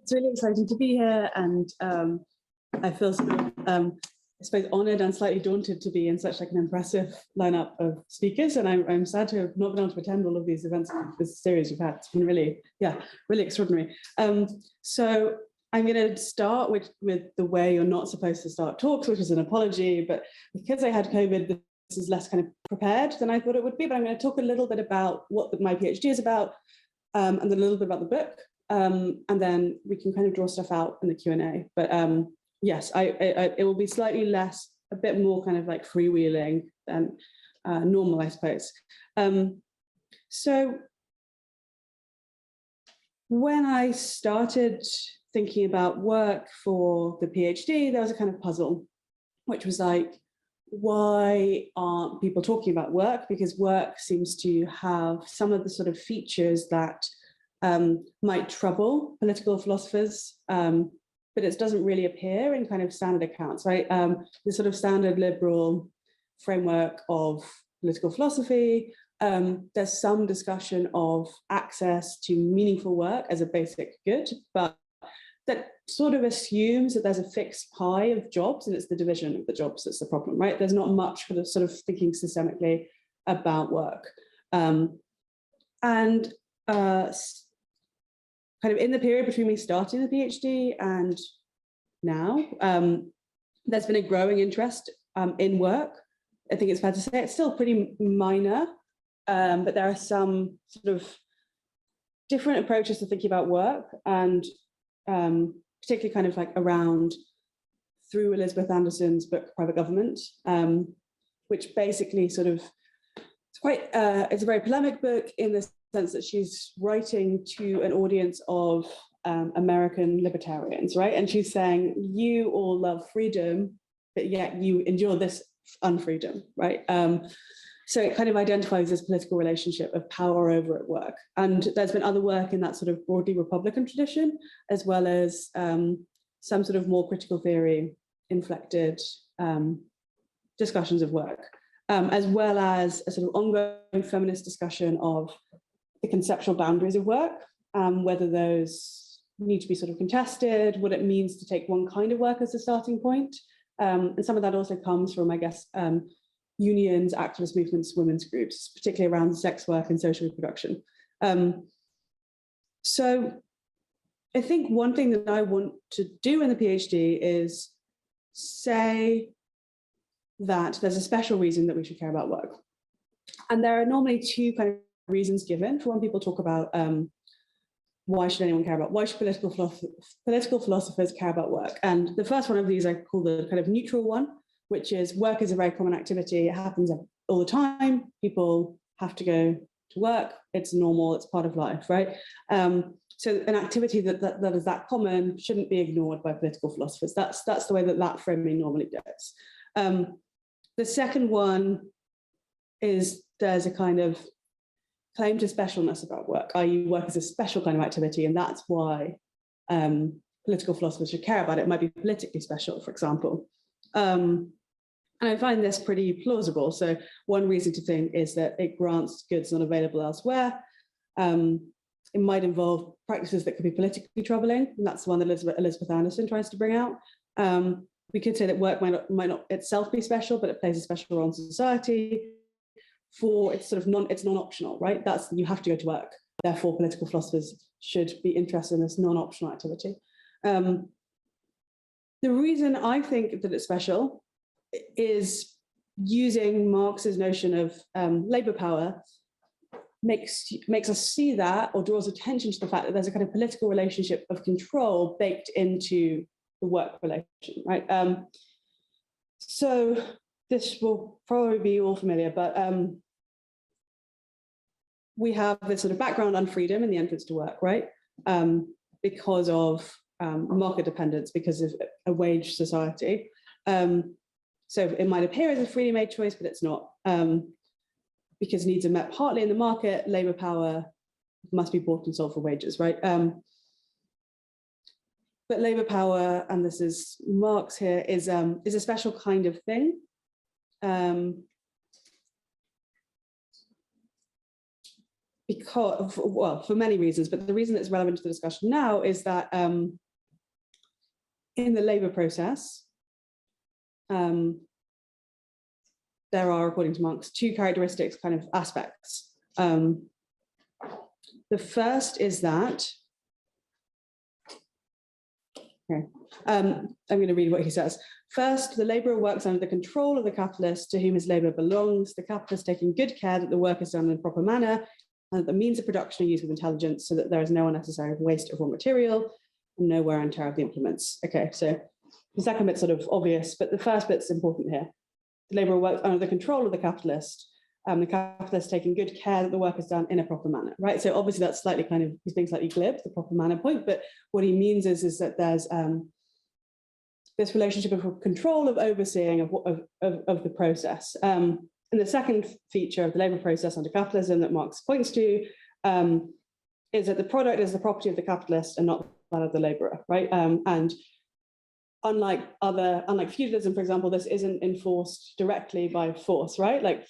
It's really exciting to be here, and I feel sort of, I suppose, honoured and slightly daunted to be in such like an impressive lineup of speakers. And I'm sad to have not been able to attend all of these events, this series you've had. It's been really, really extraordinary. So I'm going to start with the way you're not supposed to start talks, which is an apology. But because I had COVID, this is less kind of prepared than I thought it would be. But I'm going to talk a little bit about what my PhD is about, and then a little bit about the book. And then we can kind of draw stuff out in the Q&A. But yes, it will be slightly less, a bit more kind of like freewheeling than normal, I suppose. So when I started thinking about work for the PhD, there was a kind of puzzle, which was like, why aren't people talking about work? Because work seems to have some of the sort of features that might trouble political philosophers, but it doesn't really appear in kind of standard accounts, right? The sort of standard liberal framework of political philosophy, there's some discussion of access to meaningful work as a basic good, but that sort of assumes that there's a fixed pie of jobs and it's the division of the jobs that's the problem, right? There's not much for the sort of thinking systemically about work. Kind of in the period between me starting the PhD and now, there's been a growing interest in work. I think it's fair to say it's still pretty minor, but there are some sort of different approaches to thinking about work, and particularly kind of like around through Elizabeth Anderson's book, Private Government, which basically sort of, it's a very polemic book in the sense that she's writing to an audience of American libertarians, right? And she's saying, you all love freedom, but yet you endure this unfreedom, right? So it kind of identifies this political relationship of power over at work. And there's been other work in that sort of broadly Republican tradition, as well as some sort of more critical theory inflected discussions of work, as well as a sort of ongoing feminist discussion of the conceptual boundaries of work, whether those need to be sort of contested, what it means to take one kind of work as a starting point. And some of that also comes from, I guess, unions, activist movements, women's groups, particularly around sex work and social reproduction. So I think one thing that I want to do in the PhD is say that there's a special reason that we should care about work. And there are normally two kind of reasons given for when people talk about why should anyone care about, why should political philosophers care about work? And the first one of these I call the kind of neutral one, which is work is a very common activity. It happens all the time. People have to go to work. It's normal. It's part of life, right? So an activity that is that common shouldn't be ignored by political philosophers. That's the way that framing normally goes. The second one is there's a kind of claim to specialness about work, i.e. work is a special kind of activity, and that's why political philosophers should care about it. It might be politically special, for example. And I find this pretty plausible. So one reason to think is that it grants goods not available elsewhere. It might involve practices that could be politically troubling, and that's the one that Elizabeth Anderson tries to bring out. We could say that work might not itself be special, but it plays a special role in society. It's sort of it's non-optional, right? You have to go to work. Therefore, political philosophers should be interested in this non-optional activity. The reason I think that it's special is using Marx's notion of labor power makes us see that, or draws attention to the fact that there's a kind of political relationship of control baked into the work relation, right? So this will probably be all familiar, but we have this sort of background on freedom in the entrance to work, right? Because of market dependence, because of a wage society. So it might appear as a freely made choice, but it's not, because needs are met partly in the market. Labor power must be bought and sold for wages, right? But labor power, and this is Marx here, is a special kind of thing. because, well, for many reasons, but the reason it's relevant to the discussion now is that in the labour process, there are, according to Marx, two characteristics, kind of aspects. The first is that, I'm going to read what he says. First, the labourer works under the control of the capitalist to whom his labour belongs, the capitalist taking good care that the work is done in a proper manner and that the means of production are used with intelligence so that there is no unnecessary waste of raw material and no wear and tear of the implements. Okay, so the second bit's sort of obvious, but the first bit's important here. The labourer works under the control of the capitalist taking good care that the work is done in a proper manner, right? So obviously that's slightly kind of, he's being slightly glib, the proper manner point, but what he means is that there's this relationship of control, of overseeing of the process. And the second feature of the labour process under capitalism that Marx points to is that the product is the property of the capitalist and not that of the labourer, right? And unlike feudalism, for example, this isn't enforced directly by force, right? Like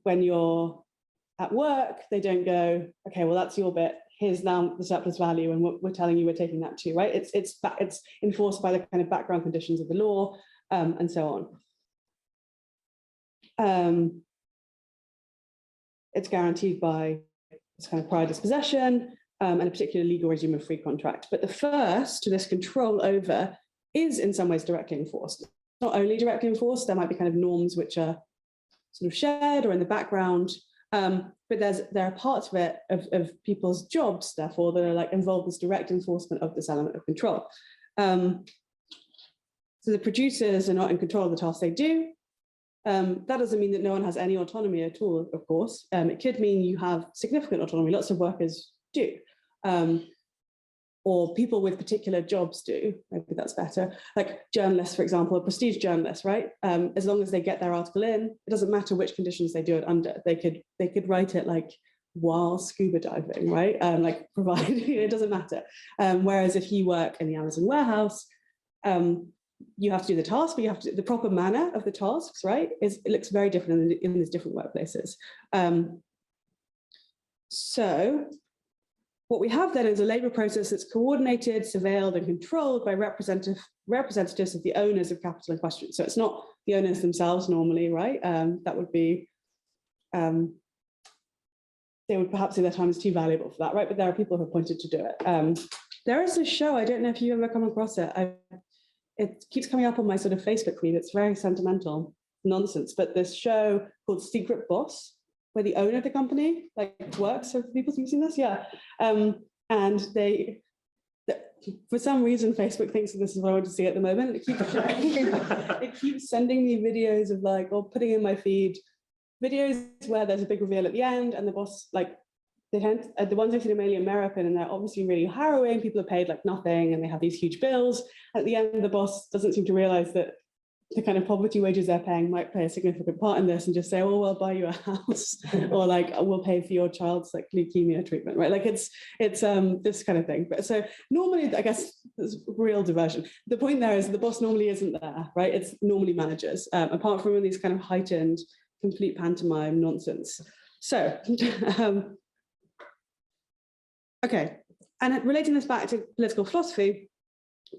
when you're at work, they don't go, okay, well, that's your bit. Here's now the surplus value, and we're telling you we're taking that too, right? It's enforced by the kind of background conditions of the law, and so on. It's guaranteed by this kind of prior dispossession and a particular legal regime of free contract. But the first, this control over, is in some ways directly enforced. Not only directly enforced, there might be kind of norms which are sort of shared or in the background. But there are parts of it, of people's jobs, therefore, that are like involved in this direct enforcement of this element of control. So the producers are not in control of the tasks they do. That doesn't mean that no one has any autonomy at all, of course. It could mean you have significant autonomy. Lots of workers do. Or people with particular jobs do, maybe that's better. Like journalists, for example, prestige journalists, right? As long as they get their article in, it doesn't matter which conditions they do it under. They could write it like while scuba diving, right? Like provided, it doesn't matter. Whereas if you work in the Amazon warehouse, you have to do the task, but you have to, the proper manner of the tasks, right? It looks very different in these different workplaces. So what we have then is a labour process that's coordinated, surveilled, and controlled by representatives of the owners of capital in question. So it's not the owners themselves normally, right? That would be, they would perhaps say their time is too valuable for that, right? But there are people who are appointed to do it. There is a show, I don't know if you've ever come across it. It keeps coming up on my sort of Facebook feed. It's very sentimental nonsense, but this show called Secret Boss, where the owner of the company like works. So people using this, yeah. And for some reason, Facebook thinks that this is what I want to see at the moment. It keeps sending me videos of like, or putting in my feed, videos where there's a big reveal at the end, and the boss, like, the ones I've seen are mainly American, and they're obviously really harrowing. People are paid like nothing, and they have these huge bills. At the end, the boss doesn't seem to realize that the kind of poverty wages they're paying might play a significant part in this, and just say, oh, we'll buy you a house, or like, we'll pay for your child's like leukemia treatment, right? Like it's this kind of thing. But so normally, I guess there's real diversion. The point there is the boss normally isn't there, right? It's normally managers, apart from these kind of heightened, complete pantomime nonsense. So, okay, and relating this back to political philosophy,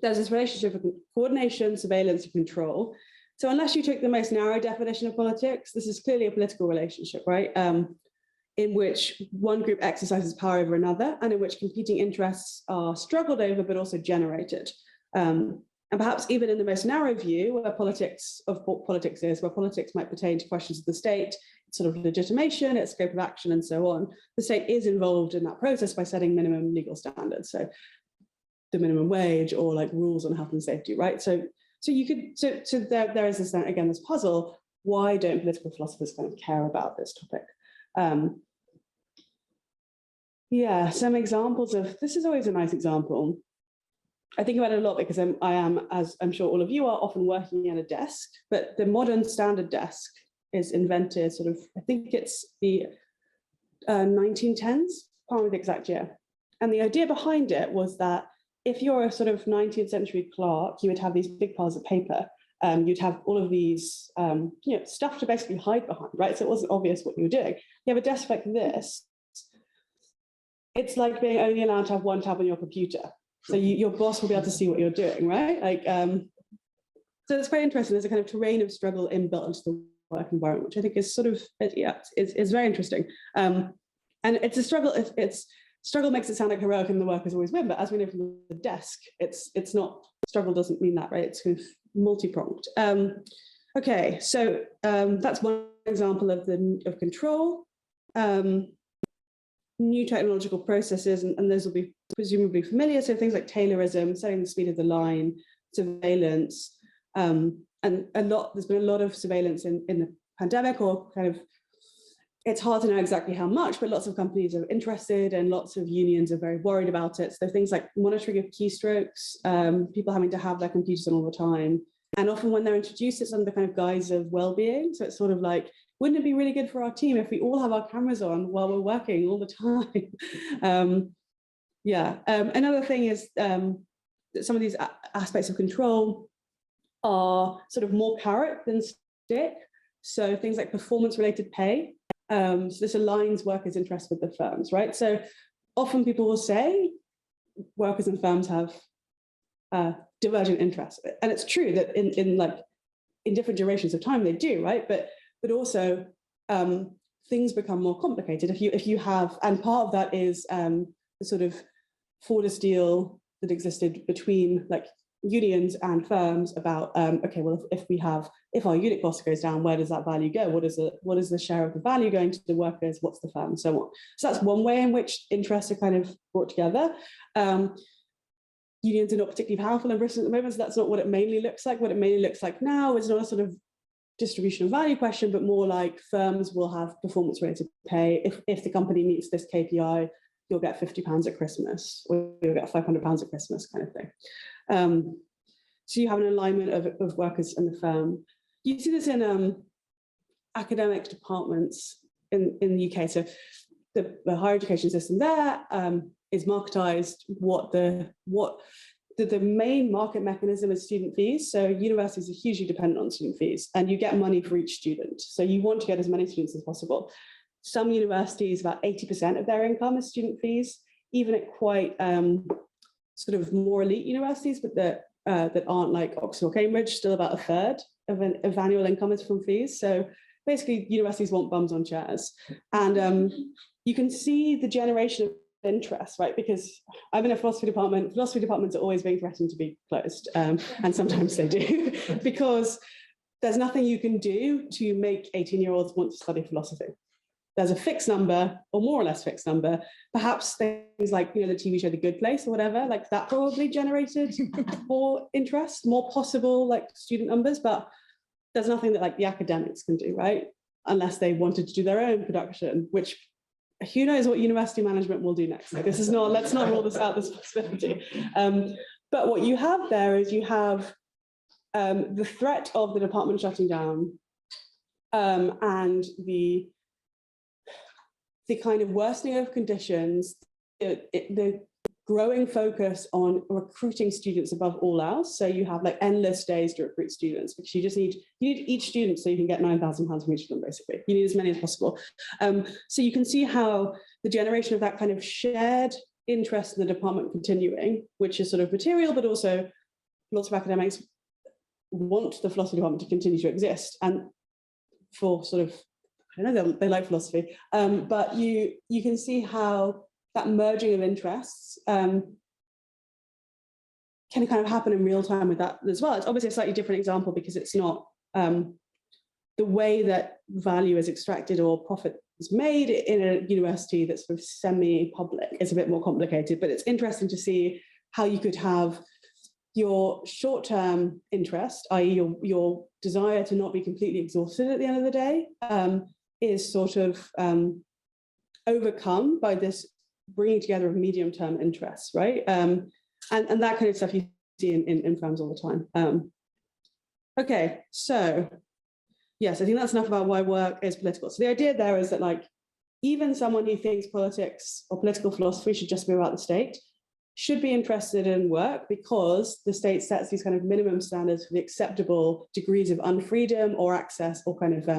there's this relationship of coordination, surveillance, and control. So unless you took the most narrow definition of politics, this is clearly a political relationship, right? In which one group exercises power over another, and in which competing interests are struggled over, but also generated. And perhaps even in the most narrow view, where politics of what politics is, where politics might pertain to questions of the state, its sort of legitimation, its scope of action, and so on, the state is involved in that process by setting minimum legal standards. So the minimum wage, or like rules on health and safety, right? So there is this, again, this puzzle. Why don't political philosophers kind of care about this topic? Yeah, some examples of this is always a nice example. I think about it a lot because I am, as I'm sure all of you are, often working at a desk, but the modern standard desk is invented sort of, I think it's the 1910s, can't remember the exact year. And the idea behind it was that if you're a sort of 19th century clerk, you would have these big piles of paper. You'd have all of these stuff to basically hide behind, right? So it wasn't obvious what you were doing. You have a desk like this, it's like being only allowed to have one tab on your computer. So your boss will be able to see what you're doing, right? Like, so it's very interesting. There's a kind of terrain of struggle inbuilt into the work environment, which I think is sort of, it's very interesting. And it's a struggle. Struggle makes it sound like heroic and the workers always win, but as we know from the desk, it's not. Struggle doesn't mean that, right? It's kind of multi-pronged. Okay, so that's one example of control. New technological processes, and those will be presumably familiar. So things like Taylorism, setting the speed of the line, surveillance, and there's been a lot of surveillance in the pandemic, or kind of, it's hard to know exactly how much, but lots of companies are interested and lots of unions are very worried about it. So things like monitoring of keystrokes, people having to have their computers on all the time. And often when they're introduced, it's under the kind of guise of well-being. So it's sort of like, wouldn't it be really good for our team if we all have our cameras on while we're working all the time? Another thing is that some of these aspects of control are sort of more carrot than stick. So things like performance-related pay. So this aligns workers' interests with the firms, right? So often people will say workers and firms have divergent interests, and it's true that in different durations of time they do, right? But also things become more complicated if you have, and part of that is the sort of Fordist deal that existed between like unions and firms about okay, well, if our unit cost goes down, where does that value go? What is the share of the value going to the workers? What's the firm, and so on. So that's one way in which interests are kind of brought together. Unions are not particularly powerful in Britain at the moment, so that's not what it mainly looks like. What it mainly looks like now is not a sort of distribution of value question, but more like firms will have performance-related pay. If the company meets this KPI, you'll get £50 at Christmas, or you'll get £500 at Christmas, kind of thing. So you have an alignment of workers and the firm. You see this in academic departments in the UK. So the higher education system there is marketized. The main market mechanism is student fees. So universities are hugely dependent on student fees, and you get money for each student. So you want to get as many students as possible. Some universities, about 80% of their income is student fees, even at quite sort of more elite universities, but that aren't like Oxford or Cambridge, still about a third of annual income is from fees. So basically universities want bums on chairs. And you can see the generation of interest, right? Because I'm in a philosophy department. Philosophy departments are always being threatened to be closed, and sometimes they do, because there's nothing you can do to make 18-year-olds want to study philosophy. There's a fixed number, or more or less fixed number. Perhaps things like, the TV show The Good Place or whatever, like that probably generated more interest, more possible like student numbers, but there's nothing that like the academics can do, right? Unless they wanted to do their own production, which who knows what university management will do next. Like, this is not, let's not rule this out, this possibility. But what you have there is you have the threat of the department shutting down, and the kind of worsening of conditions, the growing focus on recruiting students above all else. So you have like endless days to recruit students, because you need each student so you can get £9,000 from each of them, basically. You need as many as possible. So you can see how the generation of that kind of shared interest in the department continuing, which is sort of material, but also lots of academics want the philosophy department to continue to exist. And for sort of, I know they like philosophy, but you can see how that merging of interests can kind of happen in real time with that as well. It's obviously a slightly different example because it's not the way that value is extracted or profit is made in a university that's sort of semi-public. It's a bit more complicated, but it's interesting to see how you could have your short-term interest, i.e. your desire to not be completely exhausted at the end of the day, is sort of overcome by this bringing together of medium-term interests, right? And that kind of stuff you see in firms all the time. Okay, so yes, I think that's enough about why work is political. So the idea there is that like, even someone who thinks politics or political philosophy should just be about the state should be interested in work, because the state sets these kind of minimum standards for the acceptable degrees of unfreedom or access or kind of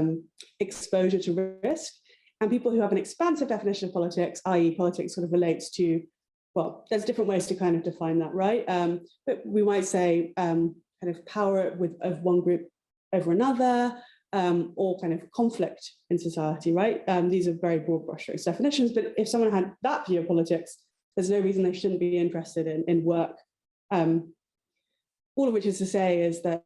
exposure to risk And people who have an expansive definition of politics, i.e. politics sort of relates to, well, there's different ways to kind of define that, right? But we might say kind of power of one group over another, or kind of conflict in society, right? These are very broad brushstrokes definitions, but if someone had that view of politics, there's no reason they shouldn't be interested in work. All of which is to say is that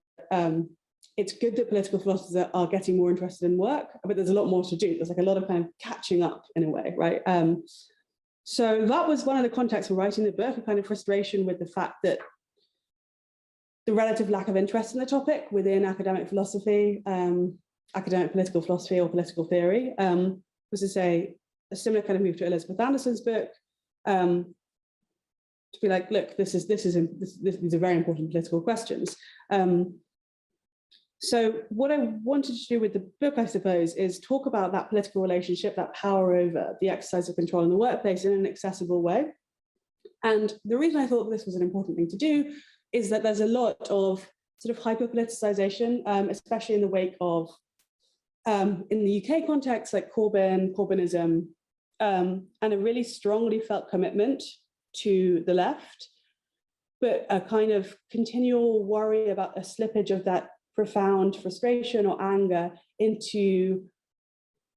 it's good that political philosophers are getting more interested in work, but there's a lot more to do. There's like a lot of kind of catching up in a way, right? So that was one of the contexts for writing the book, a kind of frustration with the fact that the relative lack of interest in the topic within academic philosophy, academic political philosophy or political theory, was to say a similar kind of move to Elizabeth Anderson's book, to be like, look, these are very important political questions. So what I wanted to do with the book, I suppose, is talk about that political relationship, that power over the exercise of control in the workplace in an accessible way. And the reason I thought this was an important thing to do is that there's a lot of sort of hyper-politicization, especially in the wake of, in the UK context, like Corbynism, and a really strongly felt commitment to the left, but a kind of continual worry about a slippage of that profound frustration or anger into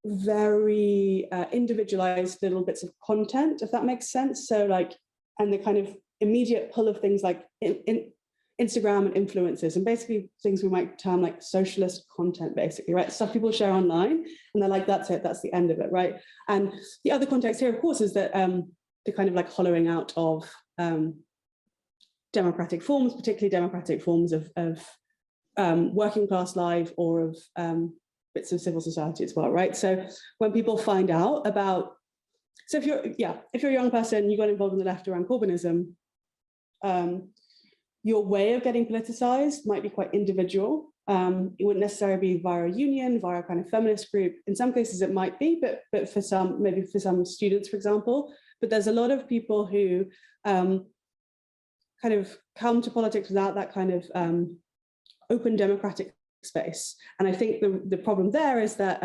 very individualized little bits of content, if that makes sense. So like, and the kind of immediate pull of things like in Instagram and influencers, and basically things we might term like socialist content, basically, right? Stuff people share online, and they're like, that's it, that's the end of it, right? And the other context here, of course, is that the kind of like hollowing out of democratic forms, particularly democratic forms of working class life or of bits of civil society as well, right? So when people find out about, so if you're a young person, you got involved in the left around Corbynism, your way of getting politicized might be quite individual. It wouldn't necessarily be via a union, via a kind of feminist group. In some cases it might be, but for some, maybe for some students, for example. But there's a lot of people who kind of come to politics without that kind of open democratic space. And I think the problem there is that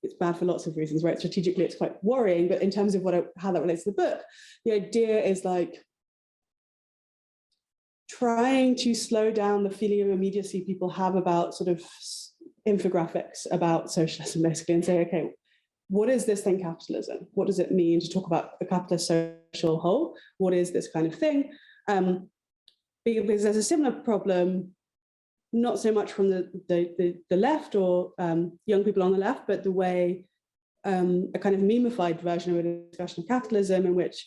it's bad for lots of reasons, right? Strategically, it's quite worrying, but in terms of how that relates to the book, the idea is like trying to slow down the feeling of immediacy people have about sort of infographics about socialism, basically, and say, okay, what is this thing, capitalism? What does it mean to talk about the capitalist social whole? What is this kind of thing? Because there's a similar problem, not so much from the left or young people on the left, but the way a kind of memified version of a discussion of capitalism in which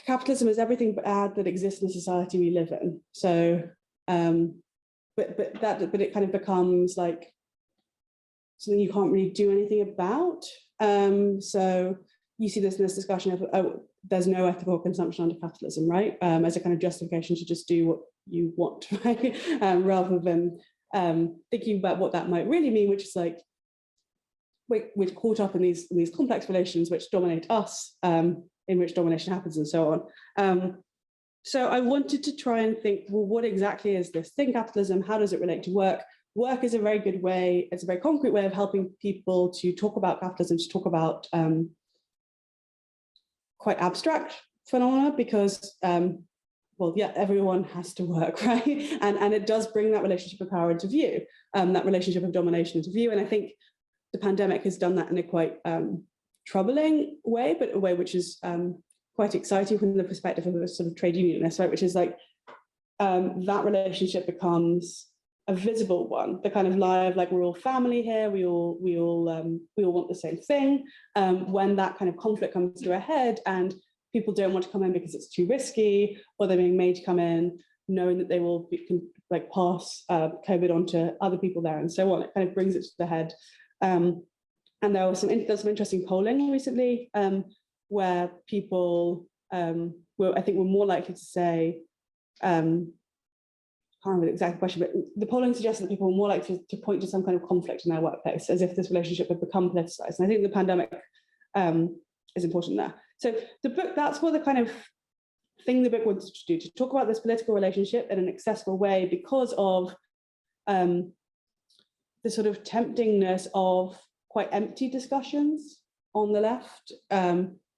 capitalism is everything bad that exists in the society we live in. So, but it kind of becomes like something you can't really do anything about. So you see this in this discussion of, oh, there's no ethical consumption under capitalism, right? As a kind of justification to just do what you want, right? Rather than thinking about what that might really mean, which is like, we're caught up in these complex relations which dominate us, in which domination happens and so on. So I wanted to try and think, well, what exactly is this thing, capitalism? How does it relate to work? Work is a very good way, it's a very concrete way of helping people to talk about capitalism, to talk about quite abstract phenomena, because, well, yeah, everyone has to work, right? And it does bring that relationship of power into view, that relationship of domination into view. And I think the pandemic has done that in a quite troubling way, but a way which is quite exciting from the perspective of a sort of trade unionist, right? Which is like that relationship becomes a visible one, the kind of lie of like, we're all family here, we all want the same thing. When that kind of conflict comes to a head and people don't want to come in because it's too risky, or they're being made to come in knowing that they will like pass COVID on to other people there and so on, it kind of brings it to the head. And there's some interesting polling recently where people were more likely to say, I can't remember the exact question, but the polling suggests that people were more likely to point to some kind of conflict in their workplace, as if this relationship had become politicized. And I think the pandemic is important there. So the book, that's what the kind of thing the book wants to do, to talk about this political relationship in an accessible way, because of the sort of temptingness of quite empty discussions on the left,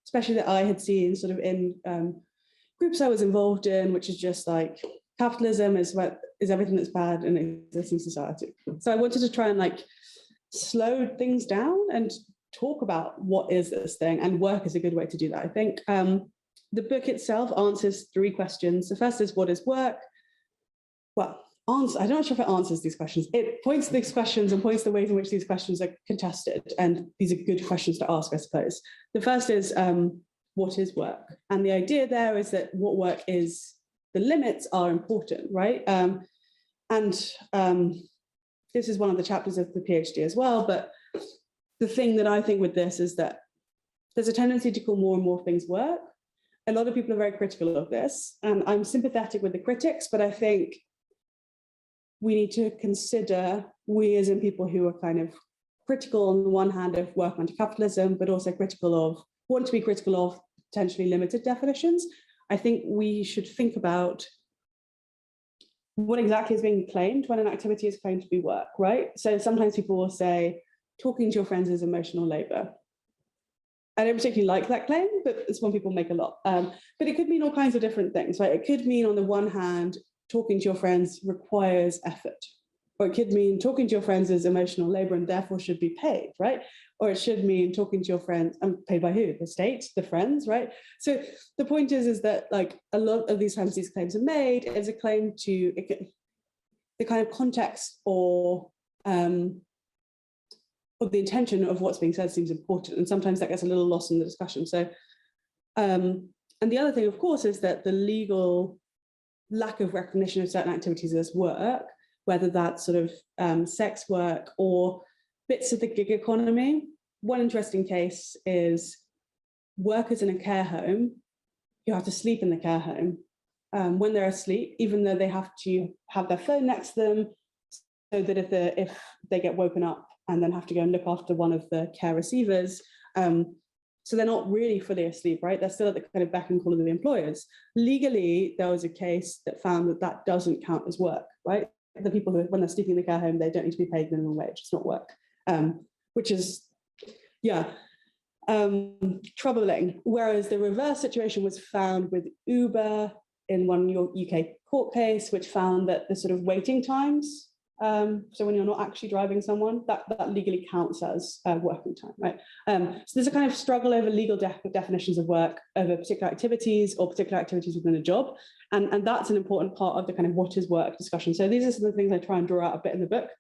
especially that I had seen sort of in groups I was involved in, which is just like capitalism is everything that's bad in existing society. So I wanted to try and like slow things down and talk about what is this thing, and work is a good way to do that. I think the book itself answers 3 questions. The first is, what is work? Well, I'm not sure if it answers these questions. It points to these questions and points to the ways in which these questions are contested, and these are good questions to ask, I suppose. The first is, what is work? And the idea there is that what work is, the limits are important, right? This is one of the chapters of the PhD as well, but the thing that I think with this is that there's a tendency to call more and more things work. A lot of people are very critical of this, and I'm sympathetic with the critics, but I think we need to consider, we as in people who are kind of critical on the one hand of work under capitalism, but also want to be critical of potentially limited definitions. I think we should think about what exactly is being claimed when an activity is claimed to be work, right? So sometimes people will say, talking to your friends is emotional labor. I don't particularly like that claim, but it's one people make a lot. But it could mean all kinds of different things, right? It could mean, on the one hand, talking to your friends requires effort. Or it could mean talking to your friends is emotional labor and therefore should be paid, right? Or it should mean talking to your friends, and paid by who? The state, the friends, right? So the point is that like a lot of these times these claims are made as a claim to the kind of context or the intention of what's being said seems important. And sometimes that gets a little lost in the discussion. So, and the other thing, of course, is that the legal lack of recognition of certain activities as work, whether that's sort of sex work or bits of the gig economy. One interesting case is workers in a care home who have to sleep in the care home when they're asleep, even though they have to have their phone next to them, so that if they get woken up and then have to go and look after one of the care receivers, so they're not really fully asleep, right? They're still at the kind of beck and call of the employers. Legally, there was a case that found that that doesn't count as work, right? The people who, when they're sleeping in the care home, they don't need to be paid minimum wage. It's not work, which is, troubling. Whereas the reverse situation was found with Uber in one UK court case, which found that the sort of waiting times, so when you're not actually driving someone, that legally counts as working time, right? So there's a kind of struggle over legal definitions of work over particular activities or particular activities within a job. And that's an important part of the kind of what is work discussion. So these are some of the things I try and draw out a bit in the book.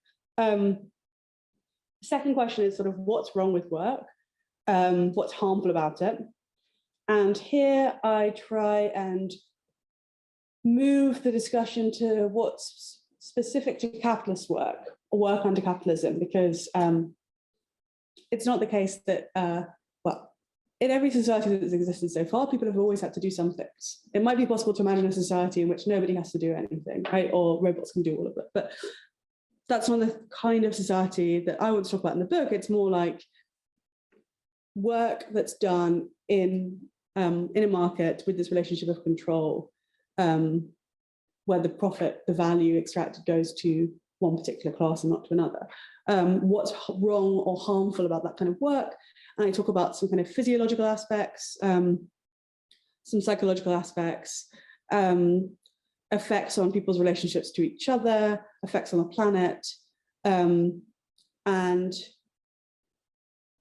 Second question is sort of what's wrong with work? What's harmful about it? And here I try and move the discussion to what's specific to capitalist work or work under capitalism, because it's not the case that, in every society that's existed so far, people have always had to do some things. It might be possible to imagine a society in which nobody has to do anything, right? Or robots can do all of it. But that's not the kind of society that I want to talk about in the book. It's more like work that's done in a market with this relationship of control, where the profit, the value extracted goes to one particular class and not to another. What's wrong or harmful about that kind of work? And I talk about some kind of physiological aspects, some psychological aspects, effects on people's relationships to each other, effects on the planet. And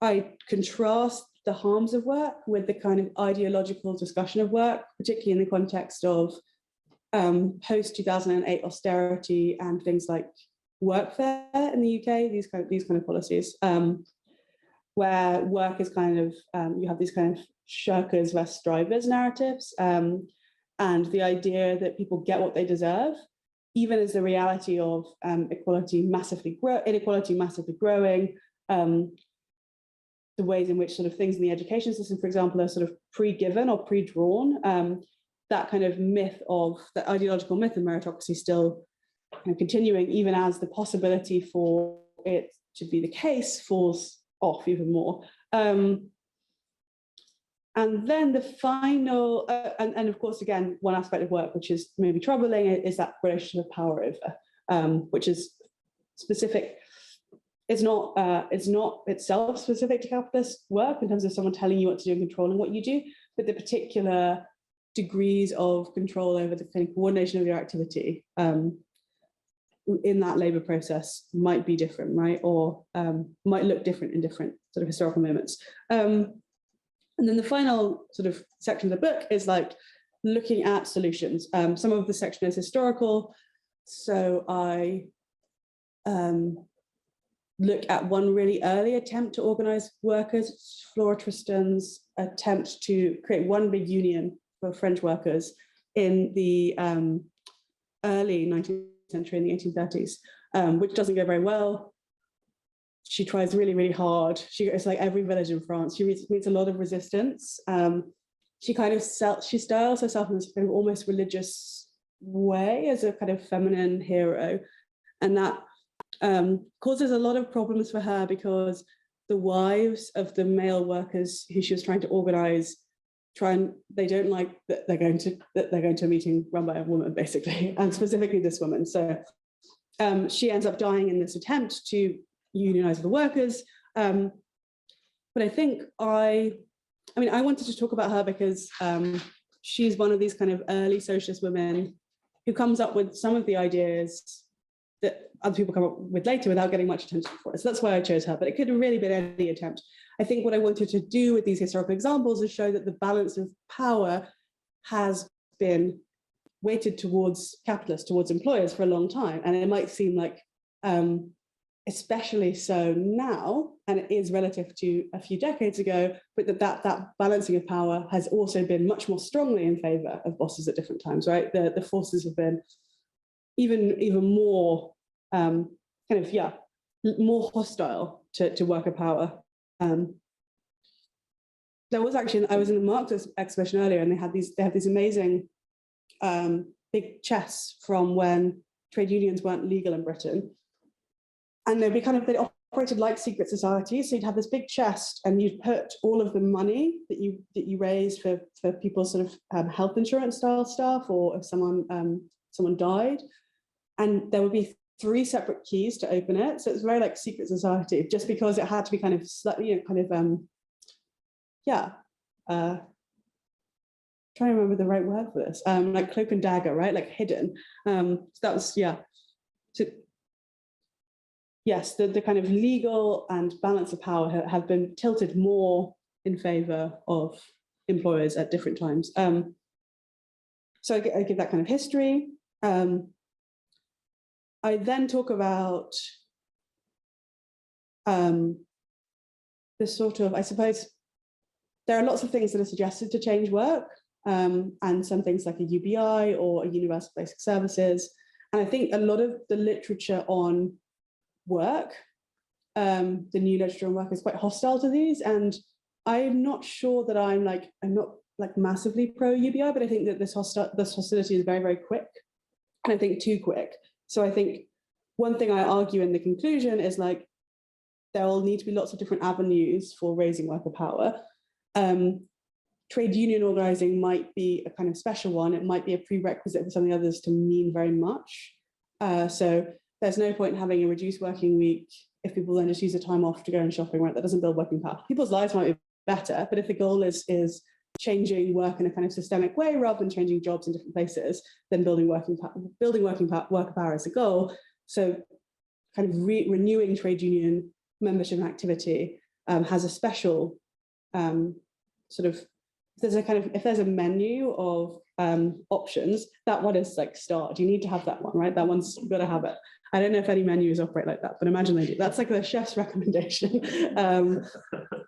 I contrast the harms of work with the kind of ideological discussion of work, particularly in the context of post-2008 austerity and things like workfare in the UK, these kind of policies, where work is kind of, you have these kind of shirkers versus drivers narratives, and the idea that people get what they deserve, even as the reality of inequality massively growing, the ways in which sort of things in the education system, for example, are sort of pre-given or pre-drawn, that kind of myth of, the ideological myth of meritocracy still kind of continuing, even as the possibility for it to be the case falls off even more. And then the final, and of course, again, one aspect of work which is maybe troubling is that relationship of power over, which is specific it's not itself specific to capitalist work in terms of someone telling you what to do and controlling what you do, but the particular degrees of control over the kind of coordination of your activity in that labor process might be different, right? Or might look different in different sort of historical moments. And then the final sort of section of the book is like looking at solutions. Some of the section is historical. So I look at one really early attempt to organize workers, Flora Tristan's attempt to create one big union for French workers in the early 19th century, in the 1830s, which doesn't go very well. She tries really, really hard. It's like every village in France. She meets a lot of resistance. She kind of she styles herself in this kind of almost religious way as a kind of feminine hero, and that causes a lot of problems for her because the wives of the male workers who she was trying to organize they don't like that they're going to a meeting run by a woman, basically, and specifically this woman. So she ends up dying in this attempt to unionize the workers. But I think I wanted to talk about her because she's one of these kind of early socialist women who comes up with some of the ideas that other people come up with later without getting much attention for it. So that's why I chose her, but it could have really been any attempt. I think what I wanted to do with these historical examples is show that the balance of power has been weighted towards capitalists, towards employers for a long time. And it might seem like, especially so now, and it is relative to a few decades ago, but that balancing of power has also been much more strongly in favor of bosses at different times, right? The forces have been even more more hostile to worker power. There was actually, I was in the Marx exhibition earlier, and they have these amazing big chests from when trade unions weren't legal in Britain, and they operated like secret societies. So you'd have this big chest, and you'd put all of the money that you raised for people's sort of health insurance style stuff, or if someone died, and there would be 3 separate keys to open it. So it's very like secret society, just because it had to be kind of slightly, trying to remember the right word for this, like cloak and dagger, right? Like hidden. So that was, So, yes, the kind of legal and balance of power have been tilted more in favor of employers at different times. So I give that kind of history. I then talk about this sort of, I suppose, there are lots of things that are suggested to change work, and some things like a UBI or a universal basic services. And I think a lot of the literature on work, the new literature on work, is quite hostile to these. And I'm not sure that I'm not massively pro UBI, but I think that this hostility is very, very quick, and I think too quick. So I think one thing I argue in the conclusion is like there will need to be lots of different avenues for raising worker power. Trade union organizing might be a kind of special one. It might be a prerequisite for some of the others to mean very much. So there's no point in having a reduced working week if people then just use the time off to go and shopping, right? That doesn't build working power. People's lives might be better, but if the goal is changing work in a kind of systemic way rather than changing jobs in different places, then building worker power is a goal. So kind of renewing trade union membership and activity has a special sort of, if there's a menu of options, that one is like start. You need to have that one, right? That one's got to have it. I don't know if any menus operate like that, but imagine they do. That's like the chef's recommendation.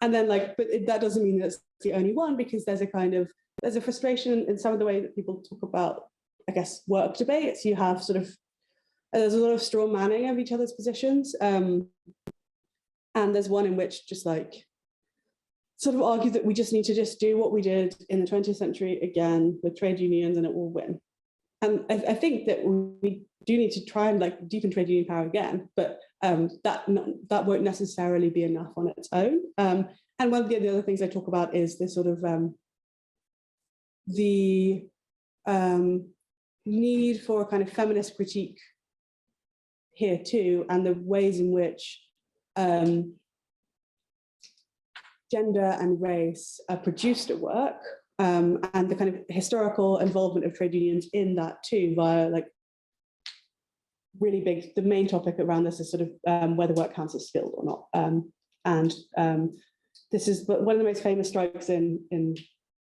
And then but that doesn't mean that's the only one, because there's a frustration in some of the way that people talk about, I guess, work debates. You have there's a lot of straw manning of each other's positions. And there's one in which just sort of argue that we just need to just do what we did in the 20th century again with trade unions and it will win. And I think that we do need to try and deepen trade union power again, but that won't necessarily be enough on its own. And one of the other things I talk about is this sort of the need for a kind of feminist critique here too, and the ways in which gender and race are produced at work, and the kind of historical involvement of trade unions in that too, via like really big, the main topic around this is sort of whether work counts as skilled or not. This is one of the most famous strikes in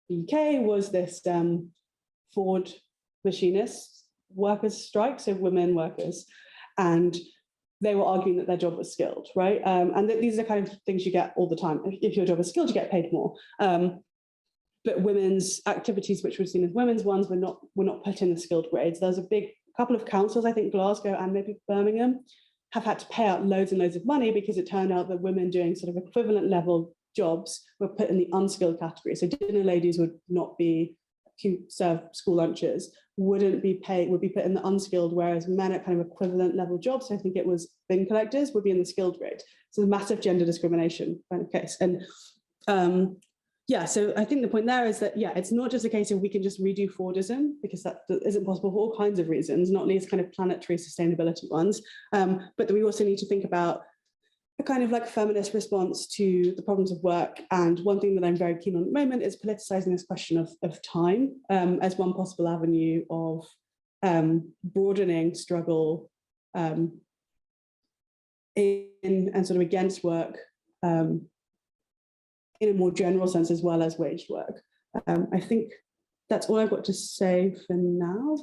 the UK was this Ford machinists workers strike, so women workers, and they were arguing that their job was skilled, right? And these are the kind of things you get all the time. If your job is skilled, you get paid more. But women's activities, which were seen as women's ones, were not put in the skilled grades. There's a big couple of councils, I think Glasgow and maybe Birmingham, have had to pay out loads and loads of money because it turned out that women doing sort of equivalent level jobs were put in the unskilled category. So dinner ladies would not be who serve school lunches, would be put in the unskilled, whereas men at kind of equivalent level jobs, I think it was bin collectors, would be in the skilled grade. So the massive gender discrimination kind of case. And yeah, so I think the point there is that, yeah, it's not just a case of we can just redo Fordism, because that isn't possible for all kinds of reasons, not least kind of planetary sustainability ones, but that we also need to think about a kind of like feminist response to the problems of work. And one thing that I'm very keen on at the moment is politicizing this question of time as one possible avenue of broadening struggle in and sort of against work in a more general sense, as well as waged work. I think that's all I've got to say for now.